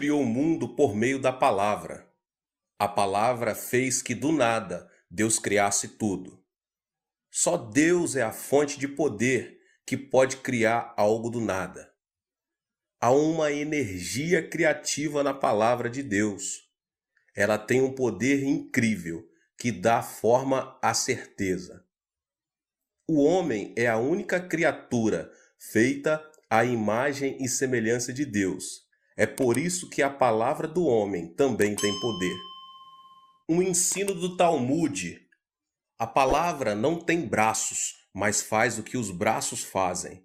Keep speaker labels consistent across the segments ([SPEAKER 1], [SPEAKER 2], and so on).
[SPEAKER 1] Criou o mundo por meio da palavra. A palavra fez que do nada Deus criasse tudo. Só Deus é a fonte de poder que pode criar algo do nada. Há uma energia criativa na palavra de Deus. Ela tem um poder incrível que dá forma à certeza. O homem é a única criatura feita à imagem e semelhança de Deus. É por isso que a palavra do homem também tem poder. Um ensino do Talmud: a palavra não tem braços, mas faz o que os braços fazem.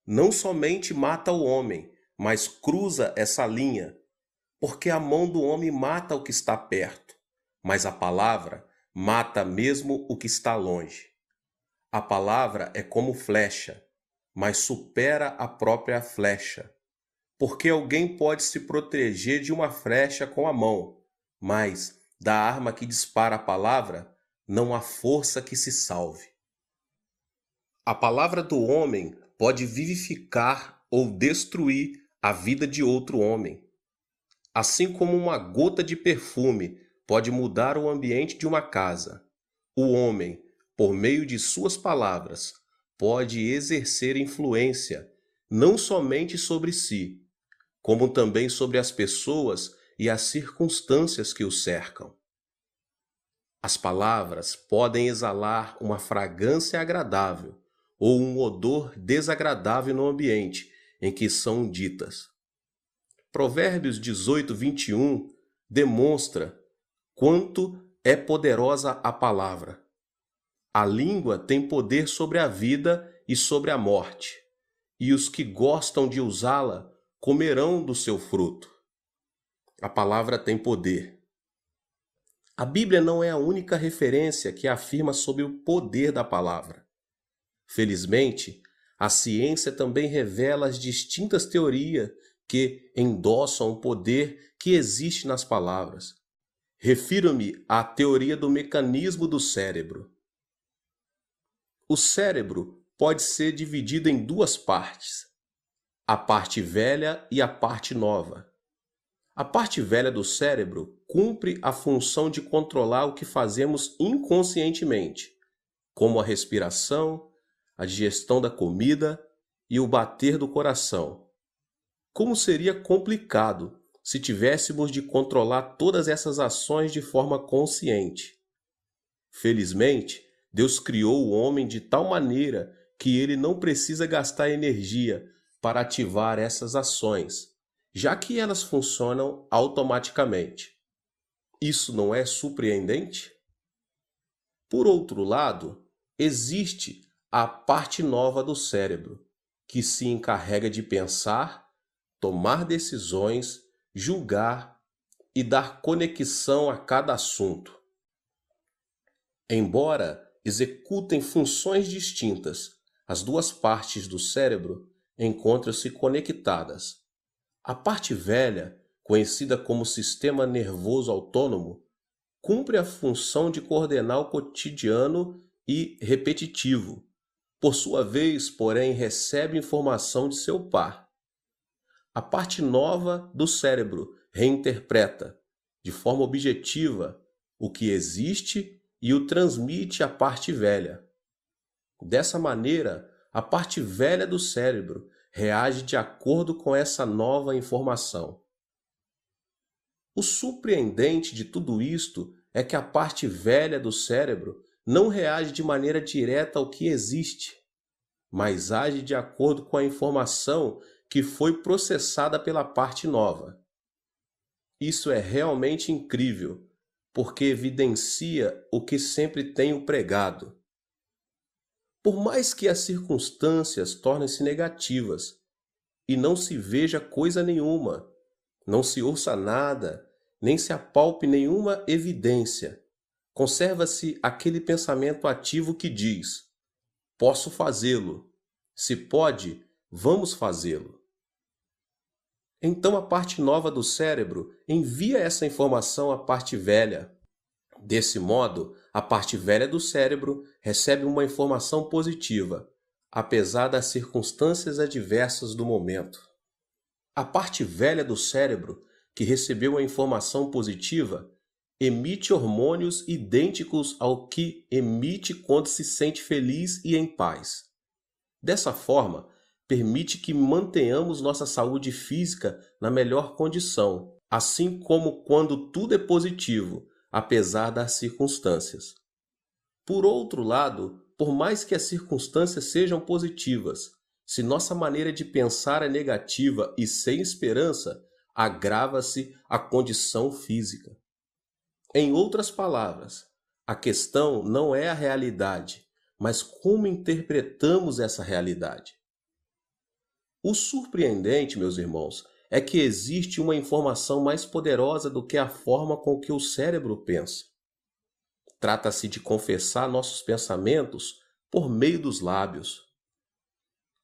[SPEAKER 1] Não somente mata o homem, mas cruza essa linha, porque a mão do homem mata o que está perto, mas a palavra mata mesmo o que está longe. A palavra é como flecha, mas supera a própria flecha. Porque alguém pode se proteger de uma flecha com a mão, mas da arma que dispara a palavra, não há força que se salve. A palavra do homem pode vivificar ou destruir a vida de outro homem. Assim como uma gota de perfume pode mudar o ambiente de uma casa, o homem, por meio de suas palavras, pode exercer influência não somente sobre si, como também sobre as pessoas e as circunstâncias que o cercam. As palavras podem exalar uma fragrância agradável ou um odor desagradável no ambiente em que são ditas. Provérbios 18:21 demonstra quanto é poderosa a palavra. A língua tem poder sobre a vida e sobre a morte, e os que gostam de usá-la comerão do seu fruto. A palavra tem poder. A Bíblia não é a única referência que afirma sobre o poder da palavra. Felizmente, a ciência também revela as distintas teorias que endossam o poder que existe nas palavras. Refiro-me à teoria do mecanismo do cérebro. O cérebro pode ser dividido em duas partes: a parte velha e a parte nova. A parte velha do cérebro cumpre a função de controlar o que fazemos inconscientemente, como a respiração, a digestão da comida e o bater do coração. Como seria complicado se tivéssemos de controlar todas essas ações de forma consciente. Felizmente, Deus criou o homem de tal maneira que ele não precisa gastar energia para ativar essas ações, já que elas funcionam automaticamente. Isso não é surpreendente? Por outro lado, existe a parte nova do cérebro, que se encarrega de pensar, tomar decisões, julgar e dar conexão a cada assunto. Embora executem funções distintas, as duas partes do cérebro encontram-se conectadas. A parte velha, conhecida como sistema nervoso autônomo, cumpre a função de coordenar o cotidiano e repetitivo. Por sua vez, porém, recebe informação de seu par. A parte nova do cérebro reinterpreta, de forma objetiva, o que existe e o transmite à parte velha. Dessa maneira, a parte velha do cérebro reage de acordo com essa nova informação. O surpreendente de tudo isto é que a parte velha do cérebro não reage de maneira direta ao que existe, mas age de acordo com a informação que foi processada pela parte nova. Isso é realmente incrível, porque evidencia o que sempre tenho pregado. Por mais que as circunstâncias tornem-se negativas e não se veja coisa nenhuma, não se ouça nada, nem se apalpe nenhuma evidência, conserva-se aquele pensamento ativo que diz: posso fazê-lo. Se pode, vamos fazê-lo. Então a parte nova do cérebro envia essa informação à parte velha. Desse modo, a parte velha do cérebro recebe uma informação positiva, apesar das circunstâncias adversas do momento. A parte velha do cérebro que recebeu a informação positiva, emite hormônios idênticos ao que emite quando se sente feliz e em paz. Dessa forma, permite que mantenhamos nossa saúde física na melhor condição, assim como quando tudo é positivo, apesar das circunstâncias. Por outro lado, por mais que as circunstâncias sejam positivas, se nossa maneira de pensar é negativa e sem esperança, agrava-se a condição física. Em outras palavras, a questão não é a realidade, mas como interpretamos essa realidade. O surpreendente, meus irmãos, é que existe uma informação mais poderosa do que a forma com que o cérebro pensa. Trata-se de confessar nossos pensamentos por meio dos lábios.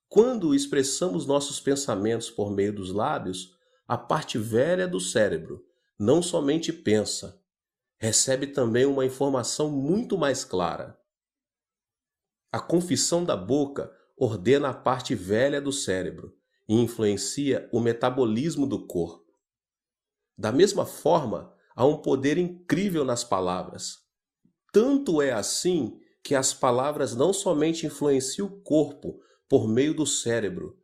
[SPEAKER 1] Quando expressamos nossos pensamentos por meio dos lábios, a parte velha do cérebro não somente pensa, recebe também uma informação muito mais clara. A confissão da boca ordena a parte velha do cérebro e influencia o metabolismo do corpo. Da mesma forma, há um poder incrível nas palavras. Tanto é assim que as palavras não somente influenciam o corpo por meio do cérebro,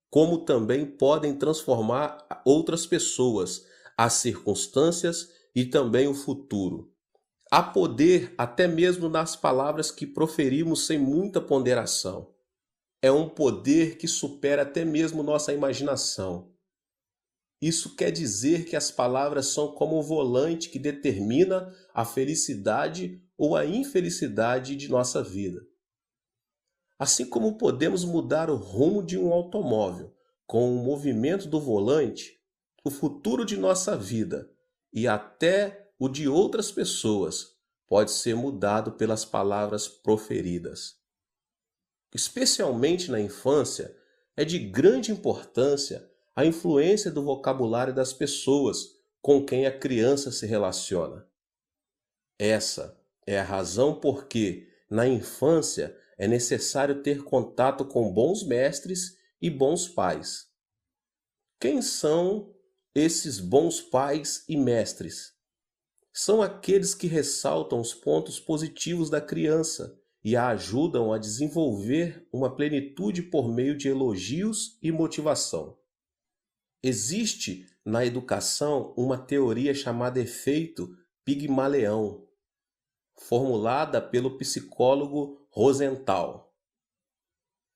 [SPEAKER 1] como também podem transformar outras pessoas, as circunstâncias e também o futuro. Há poder até mesmo nas palavras que proferimos sem muita ponderação. É um poder que supera até mesmo nossa imaginação. Isso quer dizer que as palavras são como um volante que determina a felicidade ou a infelicidade de nossa vida. Assim como podemos mudar o rumo de um automóvel com o movimento do volante, o futuro de nossa vida e até o de outras pessoas pode ser mudado pelas palavras proferidas. Especialmente na infância, é de grande importância a influência do vocabulário das pessoas com quem a criança se relaciona. Essa é a razão por que, na infância, é necessário ter contato com bons mestres e bons pais. Quem são esses bons pais e mestres? São aqueles que ressaltam os pontos positivos da criança e a ajudam a desenvolver uma plenitude por meio de elogios e motivação. Existe na educação uma teoria chamada efeito Pigmaleão, formulada pelo psicólogo Rosenthal.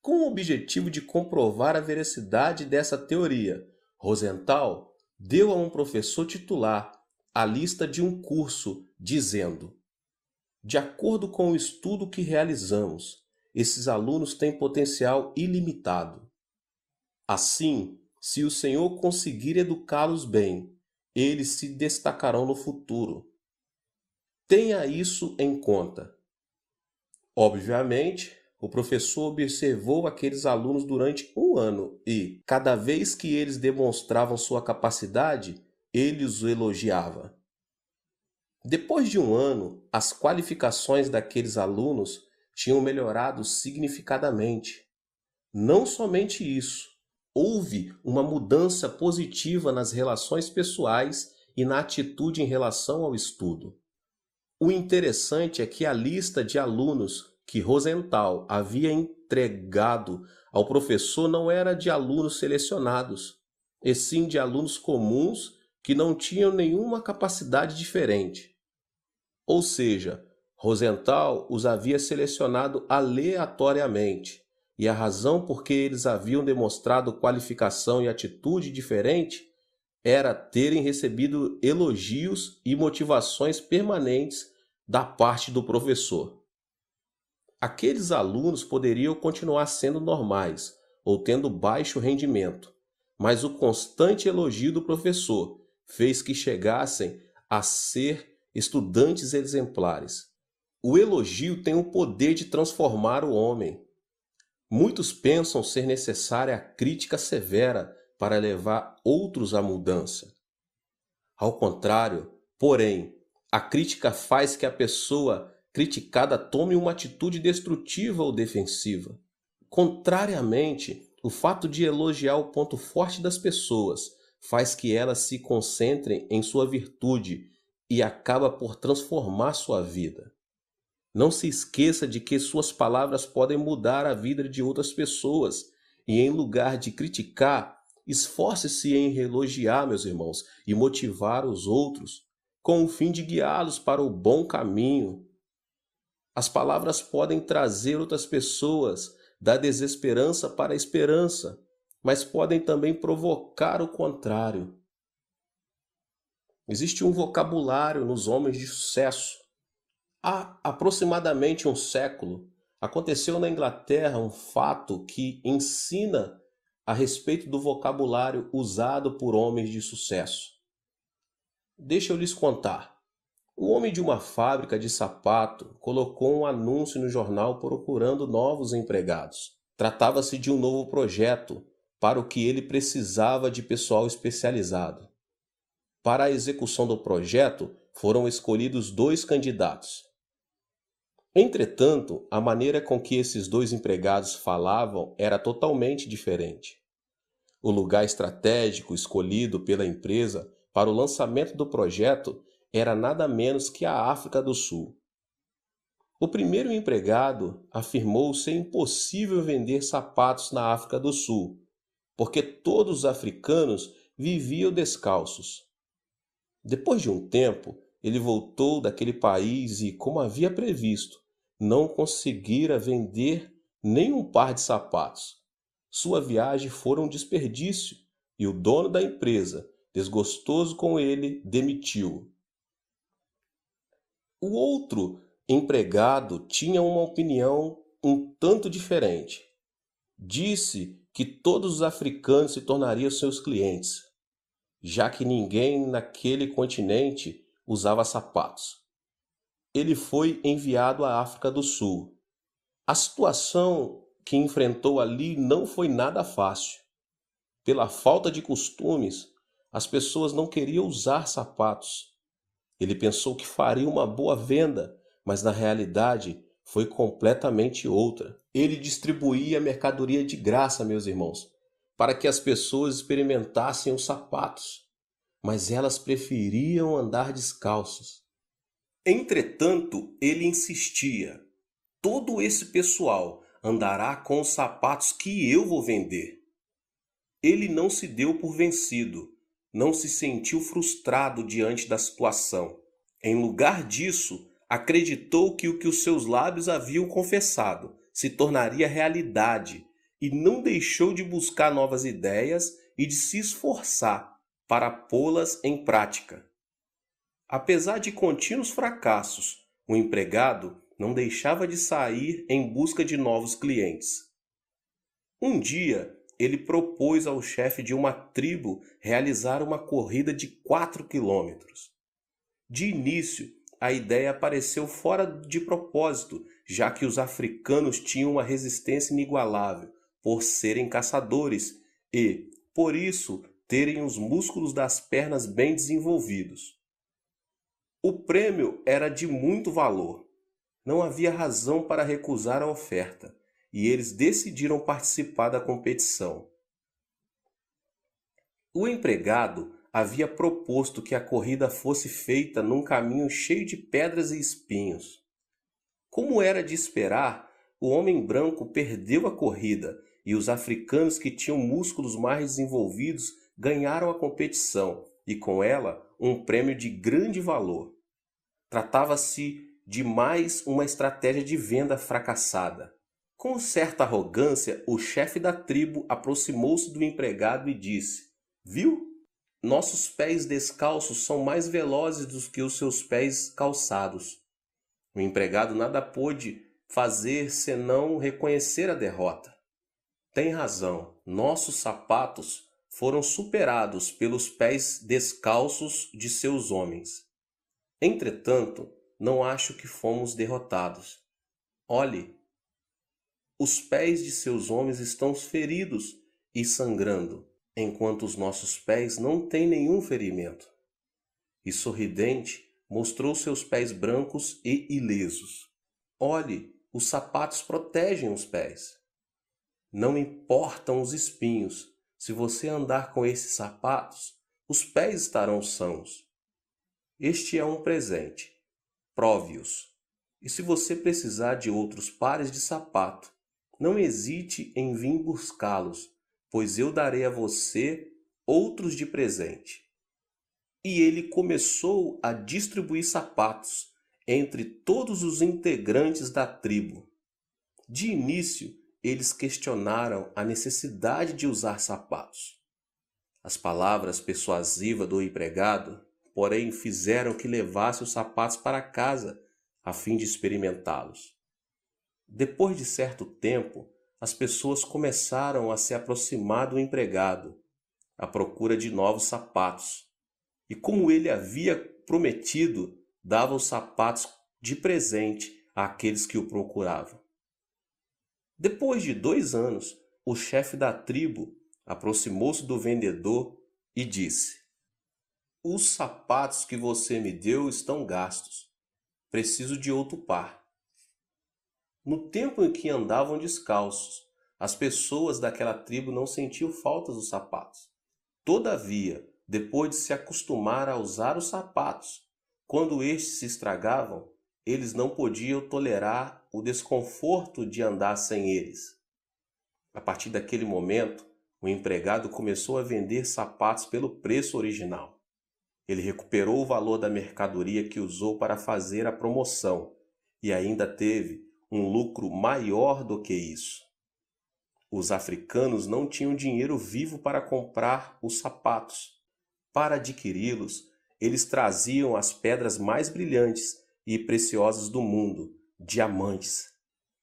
[SPEAKER 1] Com o objetivo de comprovar a veracidade dessa teoria, Rosenthal deu a um professor titular a lista de um curso, dizendo: de acordo com o estudo que realizamos, esses alunos têm potencial ilimitado. Assim, se o Senhor conseguir educá-los bem, eles se destacarão no futuro. Tenha isso em conta. Obviamente, o professor observou aqueles alunos durante um ano e, cada vez que eles demonstravam sua capacidade, ele os elogiava. Depois de um ano, as qualificações daqueles alunos tinham melhorado significadamente. Não somente isso, houve uma mudança positiva nas relações pessoais e na atitude em relação ao estudo. O interessante é que a lista de alunos que Rosenthal havia entregado ao professor não era de alunos selecionados, e sim de alunos comuns que não tinham nenhuma capacidade diferente. Ou seja, Rosenthal os havia selecionado aleatoriamente, e a razão por que eles haviam demonstrado qualificação e atitude diferente era terem recebido elogios e motivações permanentes da parte do professor. Aqueles alunos poderiam continuar sendo normais ou tendo baixo rendimento, mas o constante elogio do professor fez que chegassem a ser estudantes exemplares. O elogio tem o poder de transformar o homem. Muitos pensam ser necessária a crítica severa para levar outros à mudança. Ao contrário, porém, a crítica faz que a pessoa criticada tome uma atitude destrutiva ou defensiva. Contrariamente, o fato de elogiar o ponto forte das pessoas faz que elas se concentrem em sua virtude e acaba por transformar sua vida. Não se esqueça de que suas palavras podem mudar a vida de outras pessoas e, em lugar de criticar, esforce-se em elogiar, meus irmãos, e motivar os outros, com o fim de guiá-los para o bom caminho. As palavras podem trazer outras pessoas da desesperança para a esperança, mas podem também provocar o contrário. Existe um vocabulário nos homens de sucesso. Há aproximadamente um século, aconteceu na Inglaterra um fato que ensina a respeito do vocabulário usado por homens de sucesso. Deixa eu lhes contar. O homem de uma fábrica de sapato colocou um anúncio no jornal procurando novos empregados. Tratava-se de um novo projeto para o que ele precisava de pessoal especializado. Para a execução do projeto, foram escolhidos 2 candidatos. Entretanto, a maneira com que esses 2 empregados falavam era totalmente diferente. O lugar estratégico escolhido pela empresa para o lançamento do projeto era nada menos que a África do Sul. O primeiro empregado afirmou ser impossível vender sapatos na África do Sul, porque todos os africanos viviam descalços. Depois de um tempo, ele voltou daquele país e, como havia previsto, não conseguira vender nem um par de sapatos. Sua viagem foi um desperdício e o dono da empresa, desgostoso com ele, demitiu-o. O outro empregado tinha uma opinião um tanto diferente. Disse que todos os africanos se tornariam seus clientes, já que ninguém naquele continente usava sapatos. Ele foi enviado à África do Sul. A situação que enfrentou ali não foi nada fácil. Pela falta de costumes, as pessoas não queriam usar sapatos. Ele pensou que faria uma boa venda, mas na realidade foi completamente outra. Ele distribuía mercadoria de graça, meus irmãos, para que as pessoas experimentassem os sapatos, mas elas preferiam andar descalços. Entretanto, ele insistia: todo esse pessoal andará com os sapatos que eu vou vender. Ele não se deu por vencido, não se sentiu frustrado diante da situação. Em lugar disso, acreditou que o que os seus lábios haviam confessado se tornaria realidade e não deixou de buscar novas ideias e de se esforçar para pô-las em prática. Apesar de contínuos fracassos, o empregado não deixava de sair em busca de novos clientes. Um dia, ele propôs ao chefe de uma tribo realizar uma corrida de 4 quilômetros. De início, a ideia pareceu fora de propósito, já que os africanos tinham uma resistência inigualável por serem caçadores e, por isso, terem os músculos das pernas bem desenvolvidos. O prêmio era de muito valor. Não havia razão para recusar a oferta, e eles decidiram participar da competição. O empregado havia proposto que a corrida fosse feita num caminho cheio de pedras e espinhos. Como era de esperar, o homem branco perdeu a corrida e os africanos que tinham músculos mais desenvolvidos ganharam a competição e, com ela, um prêmio de grande valor. Tratava-se de mais uma estratégia de venda fracassada. Com certa arrogância, o chefe da tribo aproximou-se do empregado e disse: "Viu? Nossos pés descalços são mais velozes do que os seus pés calçados." O empregado nada pôde fazer senão reconhecer a derrota. Tem razão, nossos sapatos foram superados pelos pés descalços de seus homens. Entretanto, não acho que fomos derrotados. Olhe, os pés de seus homens estão feridos e sangrando, enquanto os nossos pés não têm nenhum ferimento. E sorridente, mostrou seus pés brancos e ilesos. Olhe, os sapatos protegem os pés. Não importam os espinhos, Se você andar com esses sapatos, os pés estarão sãos. Este é um presente. Prove-os. E se você precisar de outros pares de sapato, não hesite em vir buscá-los, pois eu darei a você outros de presente. E ele começou a distribuir sapatos entre todos os integrantes da tribo. De início, eles questionaram a necessidade de usar sapatos. As palavras persuasivas do empregado, porém, fizeram que levasse os sapatos para casa, a fim de experimentá-los. Depois de certo tempo, as pessoas começaram a se aproximar do empregado, à procura de novos sapatos. E como ele havia prometido, dava os sapatos de presente àqueles que o procuravam. Depois de 2 anos, o chefe da tribo aproximou-se do vendedor e disse: "Os sapatos que você me deu estão gastos. Preciso de outro par." No tempo em que andavam descalços, as pessoas daquela tribo não sentiam falta dos sapatos. Todavia, depois de se acostumar a usar os sapatos, quando estes se estragavam, eles não podiam tolerar o desconforto de andar sem eles. A partir daquele momento, o empregado começou a vender sapatos pelo preço original. Ele recuperou o valor da mercadoria que usou para fazer a promoção e ainda teve um lucro maior do que isso. Os africanos não tinham dinheiro vivo para comprar os sapatos. Para adquiri-los, eles traziam as pedras mais brilhantes e preciosas do mundo, diamantes.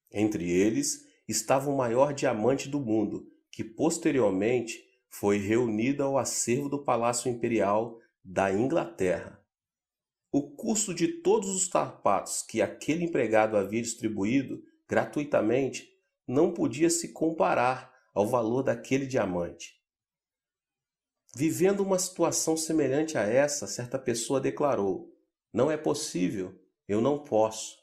[SPEAKER 1] Entre eles estava o maior diamante do mundo, que posteriormente foi reunido ao acervo do Palácio Imperial da Inglaterra. O custo de todos os sapatos que aquele empregado havia distribuído gratuitamente não podia se comparar ao valor daquele diamante. Vivendo uma situação semelhante a essa, certa pessoa declarou: "Não é possível, eu não posso."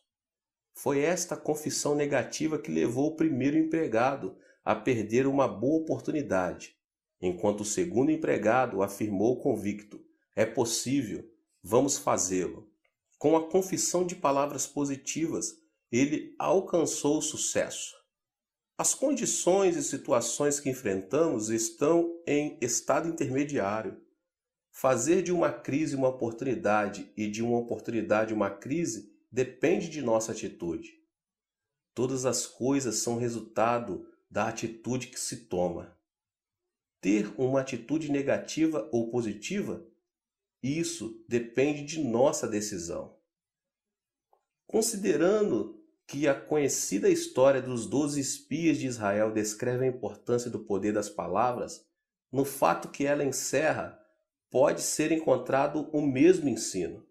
[SPEAKER 1] Foi esta confissão negativa que levou o primeiro empregado a perder uma boa oportunidade, enquanto o segundo empregado afirmou convicto: "É possível, vamos fazê-lo." Com a confissão de palavras positivas, ele alcançou o sucesso. As condições e situações que enfrentamos estão em estado intermediário. Fazer de uma crise uma oportunidade e de uma oportunidade uma crise depende de nossa atitude. Todas as coisas são resultado da atitude que se toma. Ter uma atitude negativa ou positiva, isso depende de nossa decisão. Considerando que a conhecida história dos 12 espias de Israel descreve a importância do poder das palavras, no fato que ela encerra, pode ser encontrado o mesmo ensino.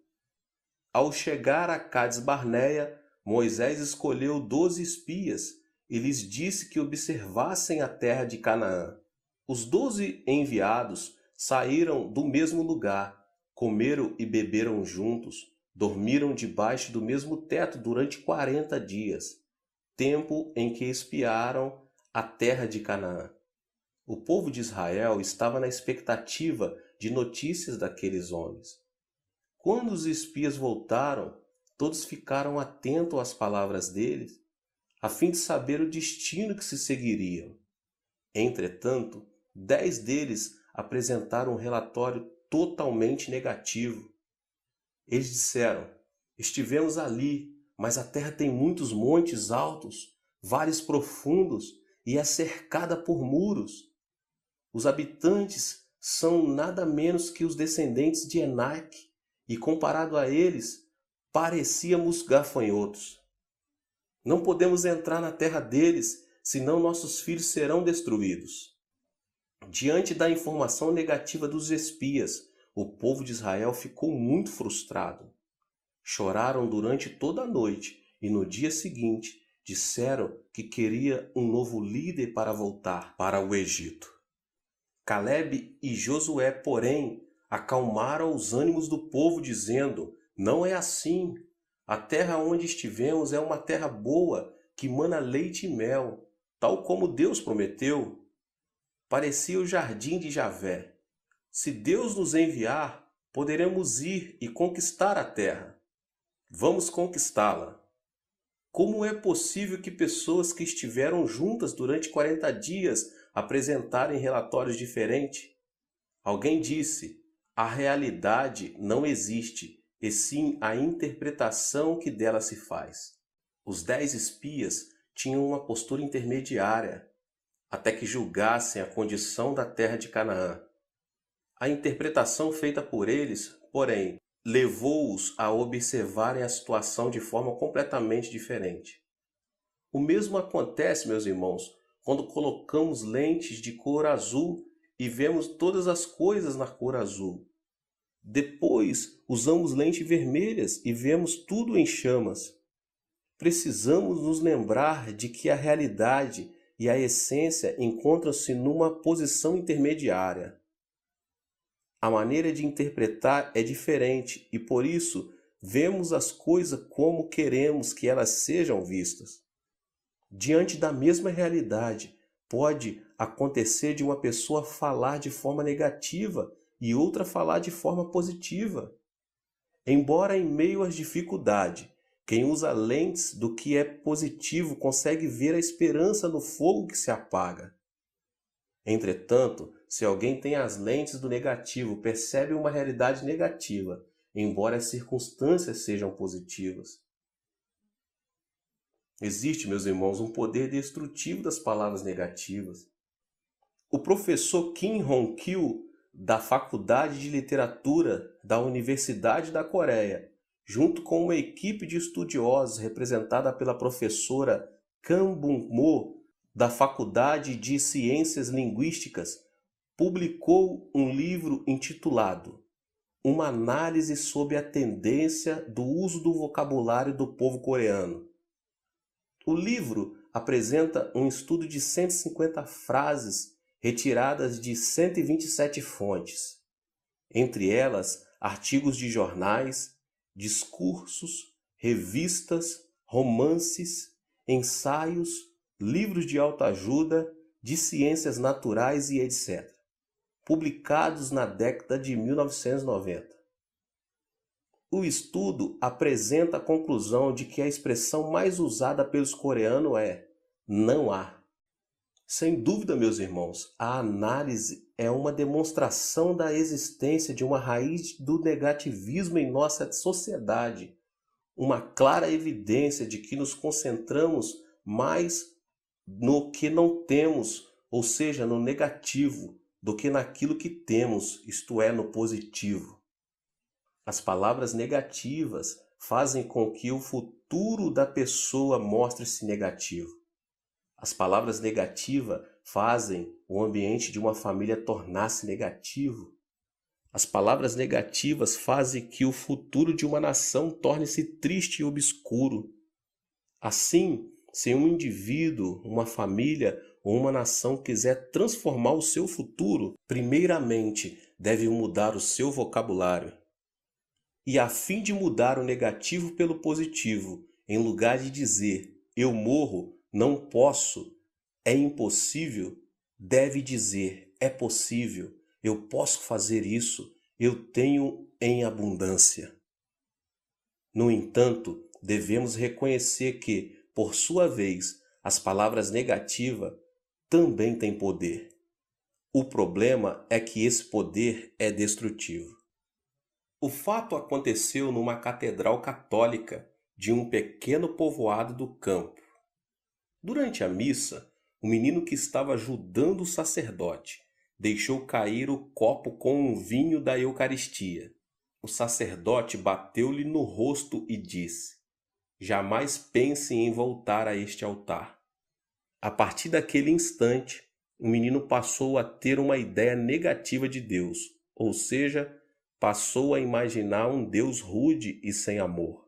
[SPEAKER 1] Ao chegar a Cades Barneia, Moisés escolheu 12 espias e lhes disse que observassem a terra de Canaã. Os 12 enviados saíram do mesmo lugar, comeram e beberam juntos, dormiram debaixo do mesmo teto durante 40 dias, tempo em que espiaram a terra de Canaã. O povo de Israel estava na expectativa de notícias daqueles homens. Quando os espias voltaram, todos ficaram atentos às palavras deles, a fim de saber o destino que se seguiriam. Entretanto, 10 deles apresentaram um relatório totalmente negativo. Eles disseram: "Estivemos ali, mas a terra tem muitos montes altos, vales profundos e é cercada por muros. Os habitantes são nada menos que os descendentes de Enaque, e comparado a eles, parecíamos gafanhotos. Não podemos entrar na terra deles, senão nossos filhos serão destruídos." Diante da informação negativa dos espias, o povo de Israel ficou muito frustrado. Choraram durante toda a noite e no dia seguinte disseram que queria um novo líder para voltar para o Egito. Calebe e Josué, porém, acalmaram os ânimos do povo, dizendo: "Não é assim. A terra onde estivemos é uma terra boa, que mana leite e mel, tal como Deus prometeu." Parecia o jardim de Javé. Se Deus nos enviar, poderemos ir e conquistar a terra. Vamos conquistá-la. Como é possível que pessoas que estiveram juntas durante 40 dias apresentarem relatórios diferentes? Alguém disse: a realidade não existe, e sim a interpretação que dela se faz. Os 10 espias tinham uma postura intermediária, até que julgassem a condição da terra de Canaã. A interpretação feita por eles, porém, levou-os a observarem a situação de forma completamente diferente. O mesmo acontece, meus irmãos, quando colocamos lentes de cor azul e vemos todas as coisas na cor azul. Depois, usamos lentes vermelhas e vemos tudo em chamas. Precisamos nos lembrar de que a realidade e a essência encontram-se numa posição intermediária. A maneira de interpretar é diferente e, por isso, vemos as coisas como queremos que elas sejam vistas. Diante da mesma realidade, pode acontecer de uma pessoa falar de forma negativa e outra falar de forma positiva. Embora em meio às dificuldades, quem usa lentes do que é positivo consegue ver a esperança no fogo que se apaga. Entretanto, se alguém tem as lentes do negativo, percebe uma realidade negativa, embora as circunstâncias sejam positivas. Existe, meus irmãos, um poder destrutivo das palavras negativas. O professor Kim Hong-kil, da Faculdade de Literatura da Universidade da Coreia, junto com uma equipe de estudiosos representada pela professora Kang Bum-mo, da Faculdade de Ciências Linguísticas, publicou um livro intitulado Uma Análise sobre a Tendência do Uso do Vocabulário do Povo Coreano. O livro apresenta um estudo de 150 frases retiradas de 127 fontes, entre elas artigos de jornais, discursos, revistas, romances, ensaios, livros de autoajuda, de ciências naturais e etc., publicados na década de 1990. O estudo apresenta a conclusão de que a expressão mais usada pelos coreanos é "não há". Sem dúvida, meus irmãos, a análise é uma demonstração da existência de uma raiz do negativismo em nossa sociedade, uma clara evidência de que nos concentramos mais no que não temos, ou seja, no negativo, do que naquilo que temos, isto é, no positivo. As palavras negativas fazem com que o futuro da pessoa mostre-se negativo. As palavras negativas fazem o ambiente de uma família tornar-se negativo. As palavras negativas fazem que o futuro de uma nação torne-se triste e obscuro. Assim, se um indivíduo, uma família ou uma nação quiser transformar o seu futuro, primeiramente deve mudar o seu vocabulário. E a fim de mudar o negativo pelo positivo, em lugar de dizer "eu morro", "não posso", "é impossível", deve dizer "é possível", "eu posso fazer isso", "eu tenho em abundância". No entanto, devemos reconhecer que, por sua vez, as palavras negativas também têm poder. O problema é que esse poder é destrutivo. O fato aconteceu numa catedral católica de um pequeno povoado do campo. Durante a missa, o menino que estava ajudando o sacerdote deixou cair o copo com o vinho da Eucaristia. O sacerdote bateu-lhe no rosto e disse: "Jamais pense em voltar a este altar". A partir daquele instante, o menino passou a ter uma ideia negativa de Deus, ou seja, passou a imaginar um Deus rude e sem amor.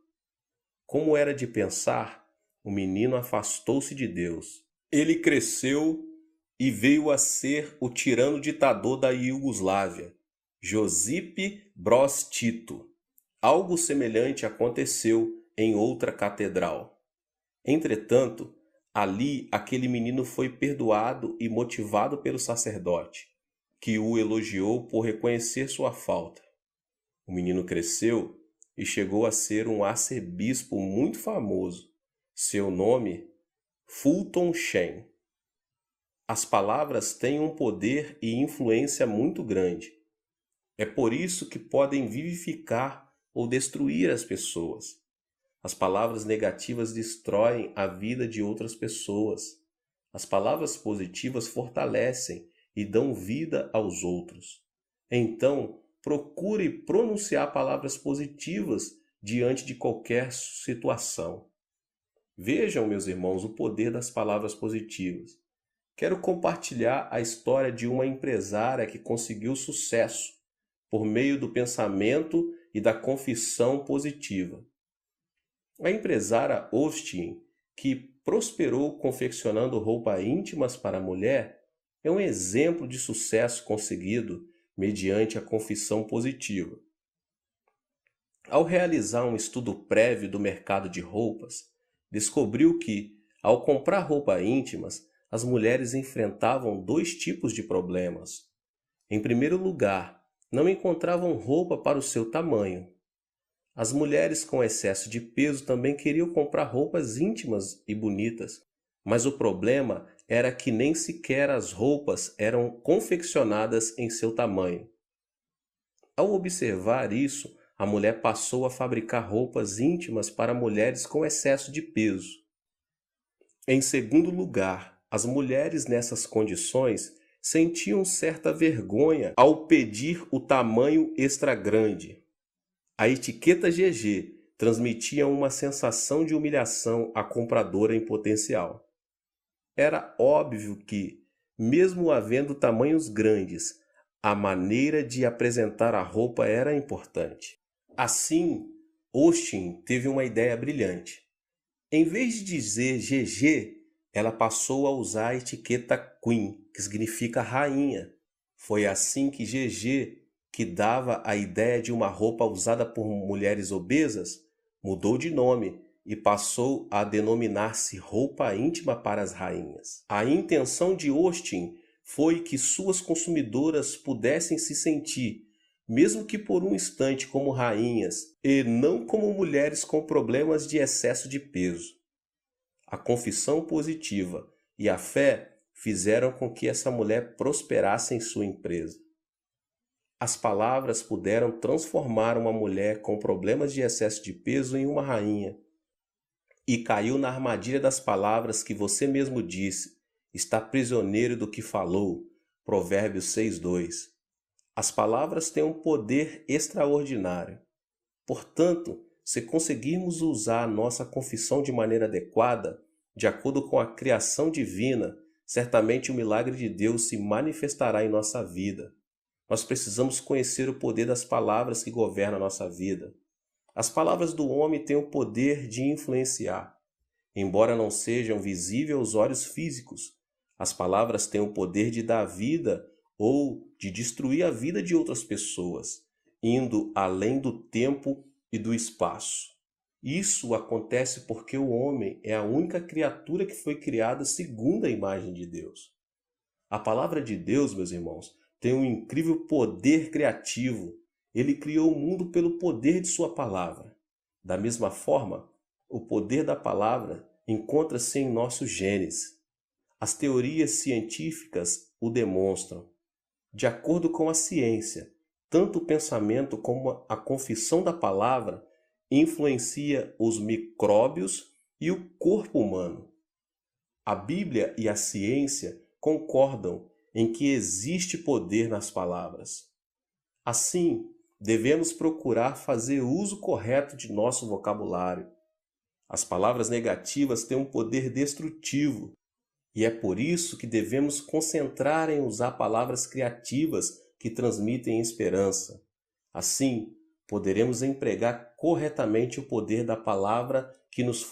[SPEAKER 1] Como era de pensar, o menino afastou-se de Deus. Ele cresceu e veio a ser o tirano ditador da Iugoslávia, Josip Broz Tito. Algo semelhante aconteceu em outra catedral. Entretanto, Ali, aquele menino foi perdoado e motivado pelo sacerdote, que o elogiou por reconhecer sua falta. O menino cresceu e chegou a ser um arcebispo muito famoso. Seu nome, Fulton Sheen. As palavras têm um poder e influência muito grande. É por isso que podem vivificar ou destruir as pessoas. As palavras negativas destroem a vida de outras pessoas. As palavras positivas fortalecem e dão vida aos outros. Então, procure pronunciar palavras positivas diante de qualquer situação. Vejam, meus irmãos, o poder das palavras positivas. Quero compartilhar a história de uma empresária que conseguiu sucesso por meio do pensamento e da confissão positiva. A empresária Austin, que prosperou confeccionando roupas íntimas para a mulher, é um exemplo de sucesso conseguido mediante a confissão positiva. Ao realizar um estudo prévio do mercado de roupas, descobriu que, ao comprar roupas íntimas, as mulheres enfrentavam dois tipos de problemas. Em primeiro lugar, não encontravam roupa para o seu tamanho. As mulheres com excesso de peso também queriam comprar roupas íntimas e bonitas, mas o problema era que nem sequer as roupas eram confeccionadas em seu tamanho. Ao observar isso, a mulher passou a fabricar roupas íntimas para mulheres com excesso de peso. Em segundo lugar, as mulheres nessas condições sentiam certa vergonha ao pedir o tamanho extra grande. A etiqueta GG transmitia uma sensação de humilhação à compradora em potencial. Era óbvio que, mesmo havendo tamanhos grandes, a maneira de apresentar a roupa era importante. Assim, Austin teve uma ideia brilhante. Em vez de dizer GG, ela passou a usar a etiqueta Queen, que significa rainha. Foi assim que GG, que dava a ideia de uma roupa usada por mulheres obesas, mudou de nome e passou a denominar-se roupa íntima para as rainhas. A intenção de Austin foi que suas consumidoras pudessem se sentir, mesmo que por um instante, como rainhas e não como mulheres com problemas de excesso de peso. A confissão positiva e a fé fizeram com que essa mulher prosperasse em sua empresa. As palavras puderam transformar uma mulher com problemas de excesso de peso em uma rainha. E caiu na armadilha das palavras que você mesmo disse, está prisioneiro do que falou. Provérbios 6:2. As palavras têm um poder extraordinário. Portanto, se conseguirmos usar a nossa confissão de maneira adequada, de acordo com a criação divina, certamente o milagre de Deus se manifestará em nossa vida. Nós precisamos conhecer o poder das palavras que governam a nossa vida. As palavras do homem têm o poder de influenciar. Embora não sejam visíveis aos olhos físicos, as palavras têm o poder de dar vida ou de destruir a vida de outras pessoas, indo além do tempo e do espaço. Isso acontece porque o homem é a única criatura que foi criada segundo a imagem de Deus. A palavra de Deus, meus irmãos, tem um incrível poder criativo. Ele criou o mundo pelo poder de sua palavra. Da mesma forma, o poder da palavra encontra-se em nosso genes. As teorias científicas o demonstram. De acordo com a ciência, tanto o pensamento como a confissão da palavra influencia os micróbios e o corpo humano. A Bíblia e a ciência concordam em que existe poder nas palavras. Assim, devemos procurar fazer uso correto de nosso vocabulário. As palavras negativas têm um poder destrutivo, e é por isso que devemos concentrar em usar palavras criativas que transmitem esperança. Assim, poderemos empregar corretamente o poder da palavra que nos